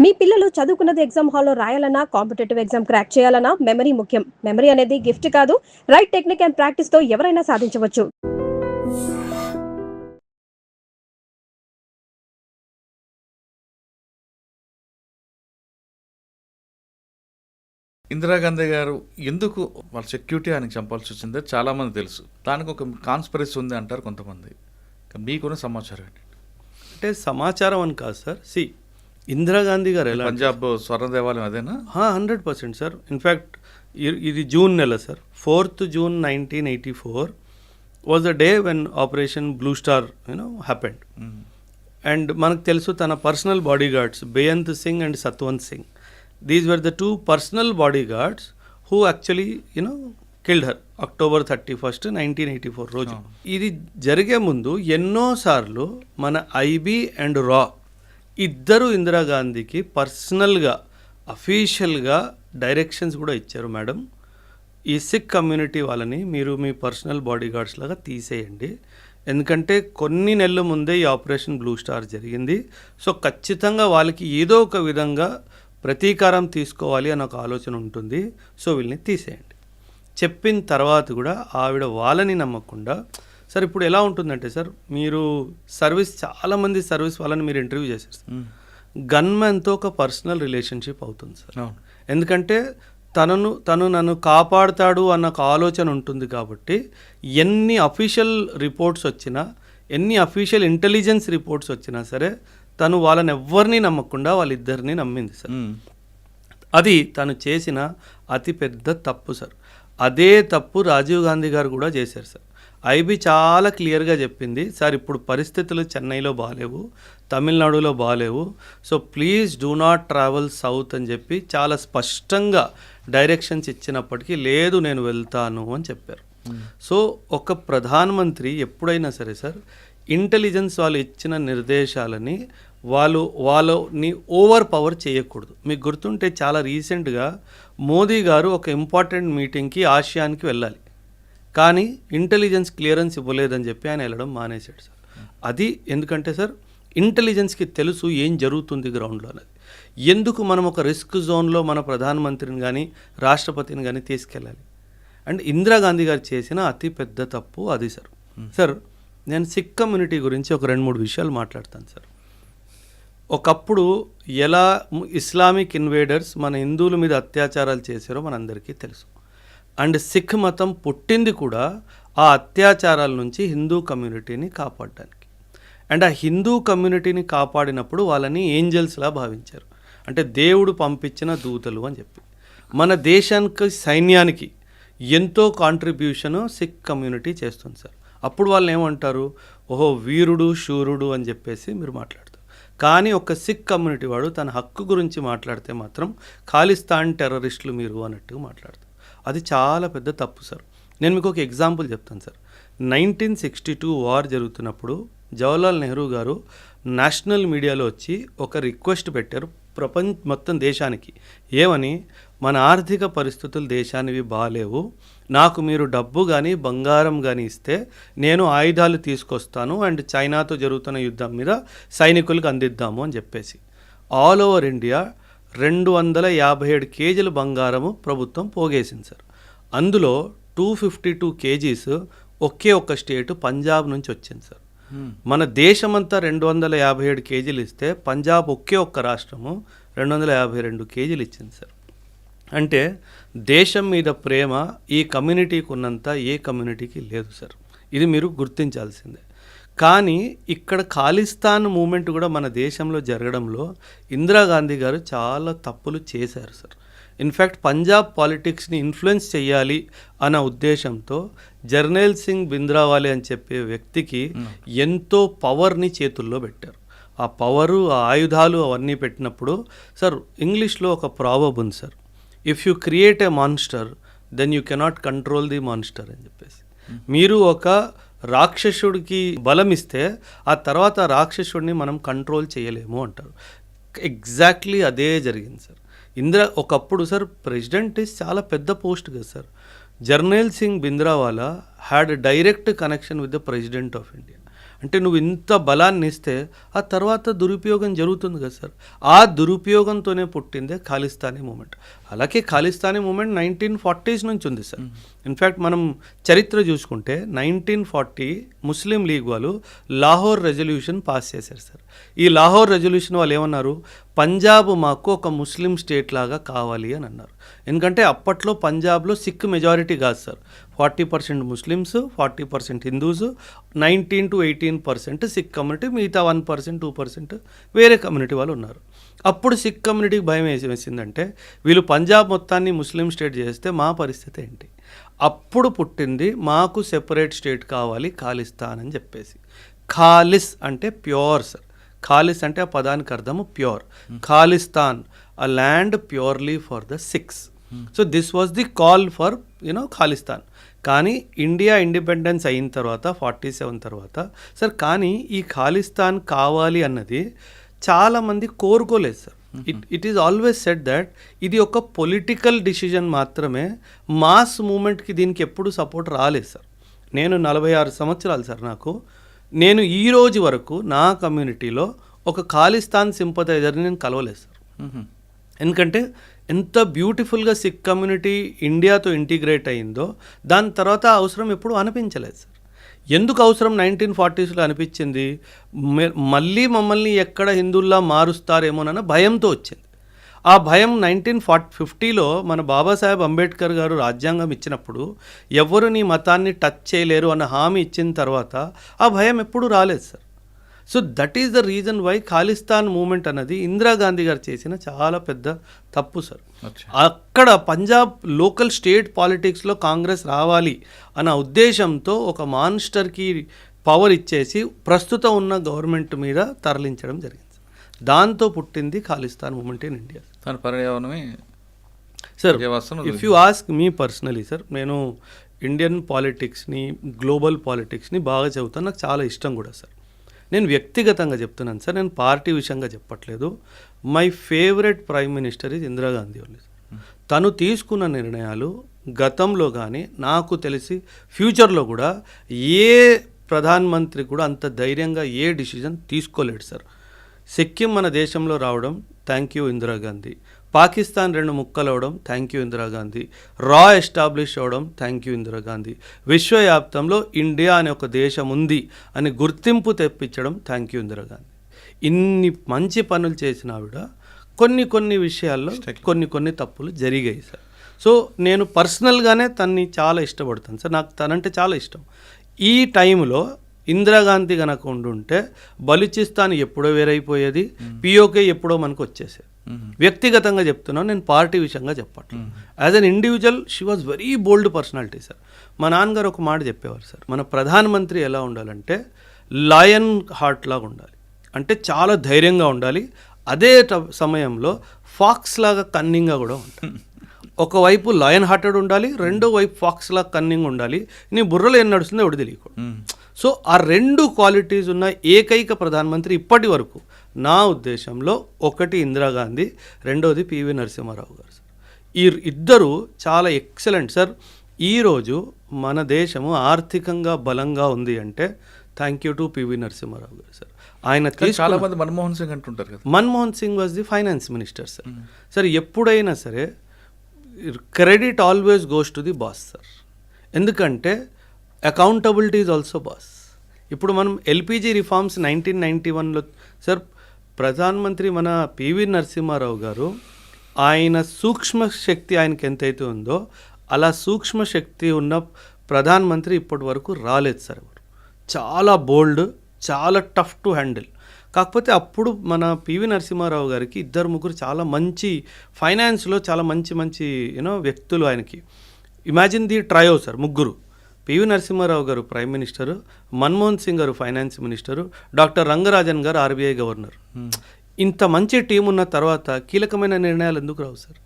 మీ పిల్లలు చదువుకున్నది ఎగ్జామ్ హాల్లో రాయాలన్నా, కాంపిటేటివ్ ఎగ్జామ్ క్రాక్ చేయాలన్నా మెమరీ ముఖ్యం. మెమరీ అనేది గిఫ్ట్ కాదు. రైట్ టెక్నిక్ అండ్ ప్రాక్టీస్ తో ఎవరైనా సాధించవచ్చు. ఇందిరాగాంధీ గారు ఎందుకు వాళ్ళ సెక్యూరిటీ ఆయనకి చంపాల్సి వచ్చిందో చాలామంది తెలుసు. దానికి ఒక కాన్స్పిరసీ ఉంది అంటారు కొంతమంది. మీకున్న సమాచారం ఏంటి? అంటే సమాచారం అని కాదు సార్. ఇందిరాగాంధీ గారు ఎలా పంజాబ్ స్వర్ణ దేవాలయం అదేనా? 100% సార్. ఇన్ఫ్యాక్ట్ ఇది జూన్ నెల sir. 4th June 1984 was the day when operation blue star happened. And మనకు తెలుసు తన personal bodyguards Beant Singh and Satwant Singh, these were the 2 personal bodyguards who actually killed her October 31st, 1984 రోజు. ఇది జరిగే ముందు ఎన్నోసార్లు మన ఐబీ అండ్ రా ఇద్దరు ఇందిరాగాంధీకి పర్సనల్గా అఫీషియల్గా డైరెక్షన్స్ కూడా ఇచ్చారు. మేడం, ఈ సిక్ కమ్యూనిటీ వాళ్ళని మీరు మీ పర్సనల్ బాడీ గార్డ్స్ లాగా తీసేయండి, ఎందుకంటే కొన్ని నెలల ముందే ఈ ఆపరేషన్ బ్లూ స్టార్ జరిగింది. సో ఖచ్చితంగా వాళ్ళకి ఏదో ఒక విధంగా ప్రతీకారం తీసుకోవాలి అన్న ఒక ఆలోచన ఉంటుంది. సో వీళ్ళని తీసేయండి చెప్పిన తర్వాత కూడా ఆవిడ వాళ్ళని నమ్మకుండా, సార్ ఇప్పుడు ఎలా ఉంటుందంటే సార్, మీరు చాలామంది సర్వీస్ వాళ్ళని మీరు ఇంటర్వ్యూ చేశారు సార్. గన్మెన్తో ఒక పర్సనల్ రిలేషన్షిప్ అవుతుంది సార్. ఎందుకంటే తను నన్ను కాపాడుతాడు అన్న ఒక ఆలోచన ఉంటుంది కాబట్టి ఎన్ని అఫీషియల్ రిపోర్ట్స్ వచ్చినా, ఎన్ని అఫీషియల్ ఇంటెలిజెన్స్ రిపోర్ట్స్ వచ్చినా సరే తను వాళ్ళని ఎవ్వరిని నమ్మకుండా వాళ్ళిద్దరిని నమ్మింది సార్. అది తను చేసిన అతిపెద్ద తప్పు సార్. అదే తప్పు రాజీవ్ గాంధీ గారు కూడా చేశారు సార్. ఐబీ చాలా క్లియర్గా చెప్పింది, సార్ ఇప్పుడు పరిస్థితులు చెన్నైలో బాగాలేవు, తమిళనాడులో బాగాలేవు, so please do not travel south అని చెప్పి చాలా స్పష్టంగా డైరెక్షన్స్ ఇచ్చినప్పటికీ లేదు నేను వెళ్తాను అని చెప్పారు. సో ఒక ప్రధానమంత్రి ఎప్పుడైనా సరే సార్, ఇంటెలిజెన్స్ వాళ్ళు ఇచ్చిన నిర్దేశాలని వాళ్ళని ఓవర్ పవర్ చేయకూడదు. మీకు గుర్తుంటే చాలా రీసెంట్గా మోదీ గారు ఒక ఇంపార్టెంట్ మీటింగ్కి ఆసియాన్కి వెళ్ళాలి, కానీ ఇంటెలిజెన్స్ క్లియరెన్స్ ఇవ్వలేదని చెప్పి ఆయన వెళ్ళడం మానేశాడు సార్. అది ఎందుకంటే సార్ ఇంటెలిజెన్స్కి తెలుసు ఏం జరుగుతుంది గ్రౌండ్లో అనేది. ఎందుకు మనం ఒక రిస్క్ జోన్లో మన ప్రధానమంత్రిని కానీ రాష్ట్రపతిని కానీ తీసుకెళ్ళాలి? అండ్ ఇందిరాగాంధీ గారు చేసిన అతి పెద్ద తప్పు అది సార్. సార్ నేను సిక్ కమ్యూనిటీ గురించి ఒక 2-3 విషయాలు మాట్లాడతాను సార్. ఒకప్పుడు ఎలా ఇస్లామిక్ ఇన్వేడర్స్ మన హిందువుల మీద అత్యాచారాలు చేశారో మనందరికీ తెలుసు. అండ్ సిక్ మతం పుట్టింది కూడా ఆ అత్యాచారాల నుంచి హిందూ కమ్యూనిటీని కాపాడడానికి. అండ్ ఆ హిందూ కమ్యూనిటీని కాపాడినప్పుడు వాళ్ళని ఏంజల్స్లా భావించారు, అంటే దేవుడు పంపించిన దూతలు అని చెప్పి. మన దేశానికి సైన్యానికి ఎంతో కాంట్రిబ్యూషను సిక్ కమ్యూనిటీ చేస్తుంది సార్. అప్పుడు వాళ్ళు ఏమంటారు, ఓహో వీరుడు శూరుడు అని చెప్పేసి మీరు మాట్లాడతారు. కానీ ఒక సిక్ కమ్యూనిటీ వాడు తన హక్కు గురించి మాట్లాడితే మాత్రం ఖాలిస్తాన్ టెర్రరిస్టులు మీరు అన్నట్టుగా మాట్లాడతారు. అది చాలా పెద్ద తప్పు సార్. నేను మీకు ఒక ఎగ్జాంపుల్ చెప్తాను సార్. 1962 వార్ జరుగుతున్నప్పుడు జవహర్లాల్ నెహ్రూ గారు నేషనల్ మీడియాలో వచ్చి ఒక రిక్వెస్ట్ పెట్టారు మొత్తం దేశానికి. ఏమని, మన ఆర్థిక పరిస్థితులు దేశానివి బాగాలేవు, నాకు మీరు డబ్బు కానీ బంగారం కానీ ఇస్తే నేను ఆయుధాలు తీసుకొస్తాను అండ్ చైనాతో జరుగుతున్న యుద్ధం మీద సైనికులకు అందిద్దాము అని చెప్పేసి. ఆల్ ఓవర్ ఇండియా 257 కేజీల బంగారము ప్రభుత్వం పోగేసింది సార్. అందులో 252 కేజీస్ ఒకే ఒక్క స్టేటు పంజాబ్ నుంచి వచ్చింది సార్. మన దేశమంతా 257 కేజీలు ఇస్తే పంజాబ్ ఒకే ఒక్క రాష్ట్రము 252 కేజీలు ఇచ్చింది సార్. అంటే దేశం మీద ప్రేమ ఈ కమ్యూనిటీకి ఉన్నంత ఏ కమ్యూనిటీకి లేదు సార్. ఇది మీరు గుర్తించాల్సిందే. కానీ ఇక్కడ ఖాలిస్తాన్ మూమెంట్ కూడా మన దేశంలో జరగడంలో ఇందిరాగాంధీ గారు చాలా తప్పులు చేశారు సార్. ఇన్ఫ్యాక్ట్ పంజాబ్ పాలిటిక్స్ని ఇన్ఫ్లుయెన్స్ చేయాలి అన్న ఉద్దేశంతో జర్నైల్ సింగ్ భింద్రావాలే అని చెప్పే వ్యక్తికి ఎంతో పవర్ని చేతుల్లో పెట్టారు. ఆ పవరు, ఆ ఆయుధాలు అవన్నీ పెట్టినప్పుడు సార్ ఇంగ్లీష్లో ఒక ప్రావర్బ్ ఉంది sir, if you create a monster then you cannot control the monster అని చెప్పేసి. మీరు ఒక రాక్షసుడికి బలం ఇస్తే ఆ తర్వాత రాక్షసుడిని మనం కంట్రోల్ చేయలేము అంటారు. ఎగ్జాక్ట్లీ అదే జరిగింది సార్. ఒకప్పుడు సార్ ప్రెసిడెంట్ చాలా పెద్ద పోస్ట్ కదా sir. Jarnail Singh Bhindranwale had direct connection with the president of India. అంటే నువ్వు ఇంత బలాన్ని ఇస్తే ఆ తర్వాత దురుపయోగం జరుగుతుంది కదా సార్. ఆ దురుపయోగంతోనే పుట్టిందే ఖాళిస్తానీ మూమెంట్. అలాగే ఖాళిస్తానీ మూమెంట్ 1940s నుంచి ఉంది సార్. ఇన్ఫ్యాక్ట్ మనం చరిత్ర చూసుకుంటే 1940 ముస్లిం లీగ్ వాళ్ళు లాహోర్ రెజల్యూషన్ పాస్ చేశారు సార్. ఈ లాహోర్ రెజల్యూషన్ వాళ్ళు ఏమన్నారు, పంజాబ్ మాకు ఒక ముస్లిం స్టేట్ లాగా కావాలి అని అన్నారు. ఎందుకంటే అప్పట్లో పంజాబ్లో సిక్ మెజారిటీ కాదు sir, 40% Muslims, 40% Hindus, 19 to 18% Sikh community, మిగతా 1% 2% వేరే కమ్యూనిటీ వాళ్ళు ఉన్నారు. అప్పుడు సిక్ కమ్యూనిటీకి భయం వేసిందంటే వీళ్ళు పంజాబ్ మొత్తాన్ని ముస్లిం స్టేట్ చేస్తే మా పరిస్థితి ఏంటి. అప్పుడు పుట్టింది మాకు సెపరేట్ స్టేట్ కావాలి ఖాళిస్తాన్ అని చెప్పేసి. ఖాలిస్ అంటే ప్యూర్ సార్. ఖాలిస్ అంటే ఆ పదానికి అర్థము pure. Khalistan, a land purely for the six. So this was the call for Khalistan. కానీ ఇండియా ఇండిపెండెన్స్ అయిన తర్వాత 47 తర్వాత సార్, కానీ ఈ ఖాళిస్తాన్ కావాలి అన్నది చాలామంది కోరుకోలేదు sir. It is always said that ఇది ఒక పొలిటికల్ డిసిజన్ మాత్రమే, మాస్ మూమెంట్కి దీనికి ఎప్పుడు సపోర్ట్ రాలేదు సార్. నేను 46 సంవత్సరాలు సార్ నాకు. నేను ఈ రోజు వరకు నా కమ్యూనిటీలో ఒక ఖాళిస్తాన్ సింపథైజర్ని నేను కలవలేదు సార్. ఎందుకంటే ఎంత బ్యూటిఫుల్గా సిక్ కమ్యూనిటీ ఇండియాతో ఇంటిగ్రేట్ అయిందో దాని తర్వాత అవసరం ఎప్పుడు అనిపించలేదు సార్. ఎందుకు అవసరం 1940sలో అనిపించింది, మళ్ళీ మమ్మల్ని ఎక్కడ హిందువుల్లా మారుస్తారేమోనన్న భయంతో వచ్చింది. ఆ భయం 1950లో మన బాబాసాహెబ్ అంబేద్కర్ గారు రాజ్యాంగం ఇచ్చినప్పుడు ఎవరు నీ మతాన్ని టచ్ చేయలేరు అన్న హామీ ఇచ్చిన తర్వాత ఆ భయం ఎప్పుడు రాలేదు sir. So that is the reason why Khalistan movement అన్నది ఇందిరాగాంధీ గారు చేసిన చాలా పెద్ద తప్పు సార్. అక్కడ పంజాబ్ లోకల్ స్టేట్ పాలిటిక్స్లో కాంగ్రెస్ రావాలి అన్న ఉద్దేశంతో ఒక మాన్స్టర్కి పవర్ ఇచ్చేసి ప్రస్తుతం ఉన్న గవర్నమెంట్ మీద తరలించడం జరిగింది. దాంతో పుట్టింది ఖాళిస్తాన్ మూమెంట్ ఇన్ ఇండియా. దాని పర్యావరణమే sir. If you ask me personally sir, నేను ఇండియన్ పాలిటిక్స్ని, గ్లోబల్ పాలిటిక్స్ని బాగా చదువుతాను, నాకు చాలా ఇష్టం కూడా సార్. నేను వ్యక్తిగతంగా చెప్తున్నాను సార్, నేను పార్టీ విషయంగా చెప్పట్లేదు. My favourite prime minister is Indira Gandhi only. తను తీసుకున్న నిర్ణయాలు గతంలో కానీ నాకు తెలిసి ఫ్యూచర్లో కూడా ఏ ప్రధానమంత్రి కూడా అంత ధైర్యంగా ఏ డిసిజన్ తీసుకోలేడు సార్. సిక్కిం మన దేశంలో రావడం థ్యాంక్ యూ ఇందిరాగాంధీ. పాకిస్తాన్ 2 ముక్కలు అవడం థ్యాంక్ యూ ఇందిరాగాంధీ. రా ఎస్టాబ్లిష్ అవడం థ్యాంక్ యూ ఇందిరాగాంధీ. విశ్వవ్యాప్తంలో ఇండియా అనే ఒక దేశం ఉంది అని గుర్తింపు తెప్పించడం థ్యాంక్ యూ ఇందిరాగాంధీ. ఇన్ని మంచి పనులు చేసిన ఆవిడ కొన్ని విషయాల్లో కొన్ని తప్పులు జరిగాయి సార్. సో నేను పర్సనల్గానే తన్ని చాలా ఇష్టపడతాను సార్, నాకు తనంటే చాలా ఇష్టం. ఈ టైంలో ఇందిరాగాంధీ కనుక ఉండుంటే బలూచిస్తాన్ ఎప్పుడో వేరైపోయేది, పిఓకే ఎప్పుడో మనకు వచ్చేసేది. వ్యక్తిగతంగా చెప్తున్నాను, నేను పార్టీ విషయంగా చెప్పట్లేదు. As an individual she was very bold personality sir. మా నాన్నగారు ఒక మాట చెప్పేవారు సార్, మన ప్రధానమంత్రి ఎలా ఉండాలంటే లయన్ హార్ట్ లాగా ఉండాలి, అంటే చాలా ధైర్యంగా ఉండాలి, అదే సమయంలో ఫాక్స్ లాగా కన్నింగ్గా కూడా ఉండాలి. ఒకవైపు లయన్ హార్టెడ్ ఉండాలి, రెండో వైపు ఫాక్స్ లాగా కన్నింగ్ ఉండాలి, నీ బుర్రలో ఏం నడుస్తుందో ఎవడు తెలియకూడదు. సో ఆ 2 క్వాలిటీస్ ఉన్న ఏకైక ప్రధానమంత్రి ఇప్పటి వరకు నా ఉద్దేశంలో ఒకటి ఇందిరాగాంధీ, రెండోది పివి నరసింహారావు గారు సార్. ఈ ఇద్దరు చాలా ఎక్సలెంట్ సార్. ఈరోజు మన దేశము ఆర్థికంగా బలంగా ఉంది అంటే thank you to PV Narasimha Rao గారు సార్. ఆయన చాలా మంది మన్మోహన్ సింగ్ అంటుంటారు కదా. Manmohan Singh was the finance minister sir. Sir ఎప్పుడైనా సరే credit always goes to the boss sir. ఎందుకంటే అకౌంటబిలిటీ ఈజ్ ఆల్సో బాస్. ఇప్పుడు మనం ఎల్పిజి రిఫార్మ్స్ 1991లో సార్, ప్రధానమంత్రి మన పివి నరసింహారావు గారు, ఆయన సూక్ష్మ శక్తి ఆయనకి ఎంతైతే ఉందో అలా సూక్ష్మ శక్తి ఉన్న ప్రధానమంత్రి ఇప్పటి వరకు రాలేదు సార్. ఎవరు చాలా బోల్డ్, చాలా టఫ్ టు హ్యాండిల్. కాకపోతే అప్పుడు మన పివి నరసింహారావు గారికి 2-3 చాలా మంచి ఫైనాన్స్లో చాలా మంచి వ్యక్తులు ఆయనకి. Imagine the trio sir, 3. PV Narasimha Rao గారు ప్రైమ్ మినిస్టరు, మన్మోహన్ సింగ్ గారు ఫైనాన్స్ మినిస్టరు, డాక్టర్ రంగరాజన్ గారు ఆర్బీఐ గవర్నర్. ఇంత మంచి టీం ఉన్న తర్వాత కీలకమైన నిర్ణయాలు ఎందుకు రావు sir?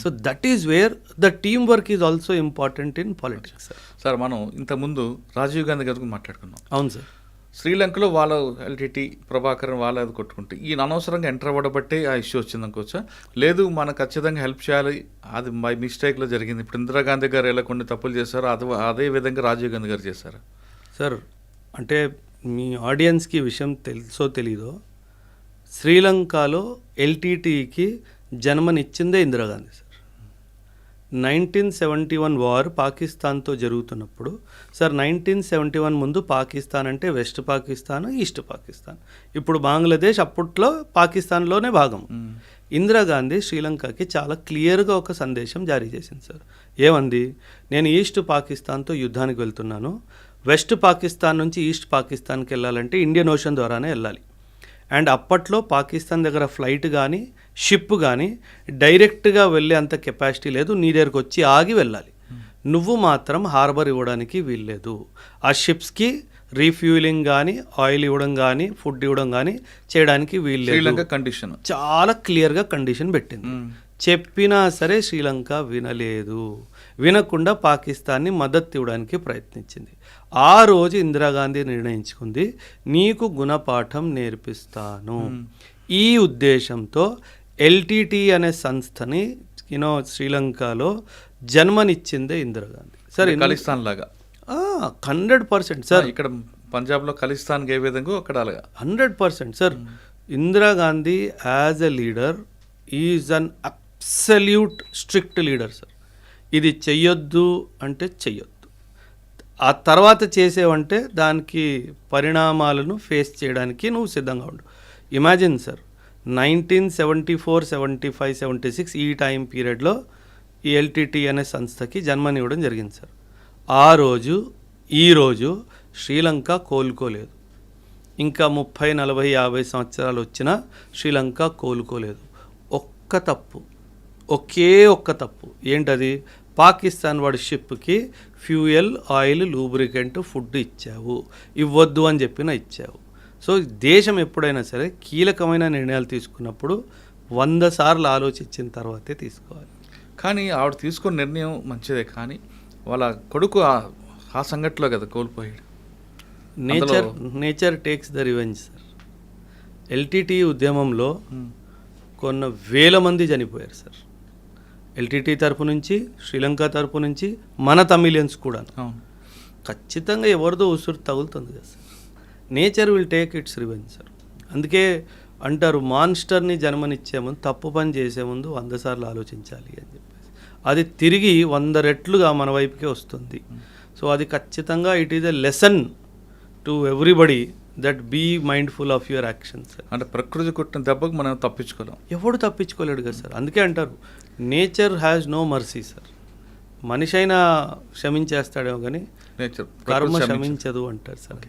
So that is where the team work is also important in politics sir. Sir మనం ఇంతకుముందు రాజీవ్ గాంధీ గారికి మాట్లాడుకున్నాం. అవును సార్. శ్రీలంకలో వాళ్ళ ఎల్టీటీ ప్రభాకరన్ వాళ్ళ అది కొట్టుకుంటే ఈయన అనవసరంగా ఎంటర్ అవ్వడబట్టే ఆ ఇష్యూ వచ్చింది అనుకోవచ్చా? లేదు మనకు ఖచ్చితంగా హెల్ప్ చేయాలి, అది బై మిస్టేక్లో జరిగింది. ఇప్పుడు ఇందిరాగాంధీ గారు ఎలా కొన్ని తప్పులు చేశారో అదే విధంగా రాజీవ్ గాంధీ గారు చేశారు సార్. అంటే మీ ఆడియన్స్కి ఈ విషయం తెలుసో తెలీదో, శ్రీలంకలో ఎల్టీటీకి జన్మనిచ్చిందే ఇందిరాగాంధీ సార్. 1971 వార్ పాకిస్తాన్తో జరుగుతున్నప్పుడు సార్, 1971 ముందు పాకిస్తాన్ అంటే వెస్ట్ పాకిస్తాన్, ఈస్ట్ పాకిస్తాన్. ఇప్పుడు బంగ్లాదేశ్ అప్పట్లో పాకిస్తాన్లోనే భాగం. ఇందిరాగాంధీ శ్రీలంకకి చాలా క్లియర్గా ఒక సందేశం జారీ చేసింది సార్. ఏమంది? నేను ఈస్ట్ పాకిస్తాన్తో యుద్ధానికి వెళ్తున్నాను, వెస్ట్ పాకిస్తాన్ నుంచి ఈస్ట్ పాకిస్తాన్కి వెళ్ళాలంటే ఇండియన్ ఓషన్ ద్వారానే వెళ్ళాలి. అండ్ అప్పట్లో పాకిస్తాన్ దగ్గర ఫ్లైట్ కానీ షిప్ కానీ డైరెక్ట్గా వెళ్ళే అంత కెపాసిటీ లేదు, నీ దగ్గరకు వచ్చి ఆగి వెళ్ళాలి. నువ్వు మాత్రం హార్బర్ ఇవ్వడానికి వీల్లేదు. ఆ షిప్స్కి రీఫ్యూలింగ్ కానీ, ఆయిల్ ఇవ్వడం కానీ, ఫుడ్ ఇవ్వడం కానీ చేయడానికి వీల్లేదు. కండిషన్ చాలా క్లియర్గా కండిషన్ పెట్టింది. చెప్పినా సరే శ్రీలంక వినలేదు. వినకుండా పాకిస్తాన్ని మద్దతు ఇవ్వడానికి ప్రయత్నించింది. ఆ రోజు ఇందిరాగాంధీ నిర్ణయించుకుంది, నీకు గుణపాఠం నేర్పిస్తాను. ఈ ఉద్దేశంతో ఎల్టీటీ అనే సంస్థని శ్రీలంకలో జన్మనిచ్చిందే ఇందిరాగాంధీ సార్. ఖలిస్తాన్ లాగా 100% సార్. ఇక్కడ పంజాబ్లో ఖలిస్తాన్ ఏ విధంగా అక్కడ అలాగా 100% sir. Indira Gandhi as a leader is an absolute strict leader sir. ఇది చెయ్యొద్దు అంటే చెయ్యొద్దు, ఆ తర్వాత చేసేవంటే దానికి పరిణామాలను ఫేస్ చేయడానికి నువ్వు సిద్ధంగా ఉండు. ఇమాజిన్ సార్, 1974, 75, 76 ఈ టైం పీరియడ్లో ఈ ఎల్టీటీ అనే సంస్థకి జన్మనివ్వడం జరిగింది సార్. ఆ రోజు ఈరోజు శ్రీలంక కోలుకోలేదు. ఇంకా 30, 40, 50 సంవత్సరాలు వచ్చినా శ్రీలంక కోలుకోలేదు. ఒక్క తప్పు, ఒకే ఒక్క తప్పు. ఏంటది? పాకిస్తాన్ వాడి షిప్కి ఫ్యూయల్, ఆయిల్, లూబ్రికెంట్, ఫుడ్ ఇచ్చావు. ఇవ్వద్దు అని చెప్పినా ఇచ్చావు. సో దేశం ఎప్పుడైనా సరే కీలకమైన నిర్ణయాలు తీసుకున్నప్పుడు 100 సార్లు ఆలోచించిన తర్వాతే తీసుకోవాలి. కానీ ఆవిడ తీసుకున్న నిర్ణయం మంచిదే, కానీ వాళ్ళ కొడుకు ఆ సంఘటనలో కదా కోల్పోయాడు. Nature takes the revenge sir. LTT ఉద్యమంలో కొన్ని వేల మంది చనిపోయారు సార్. ఎల్టీటీ తరపు నుంచి, శ్రీలంక తరపు నుంచి, మన తమిళియన్స్ కూడా. ఖచ్చితంగా ఎవరిదో ఉసురు తగులుతుంది కదా sir. Nature will take its revenge sir. అందుకే అంటారు, మాన్స్టర్ని జన్మనిచ్చే ముందు, తప్పు పని చేసే ముందు 100 సార్లు ఆలోచించాలి అని చెప్పేసి. అది తిరిగి 100 రెట్లుగా మన వైపుకే వస్తుంది. సో అది ఖచ్చితంగా it is a lesson to everybody that be mindful of your actions. అంటే ప్రకృతి కొట్టిన దెబ్బకు మనం తప్పించుకోలేం, ఎవడు తప్పించుకోలేడు కదా సార్. అందుకే అంటారు, nature has no mercy sir. మనిషి అయినా క్షమించేస్తాడేమో కానీ నేచర్ కర్మ క్షమించదు అంటారు సార్.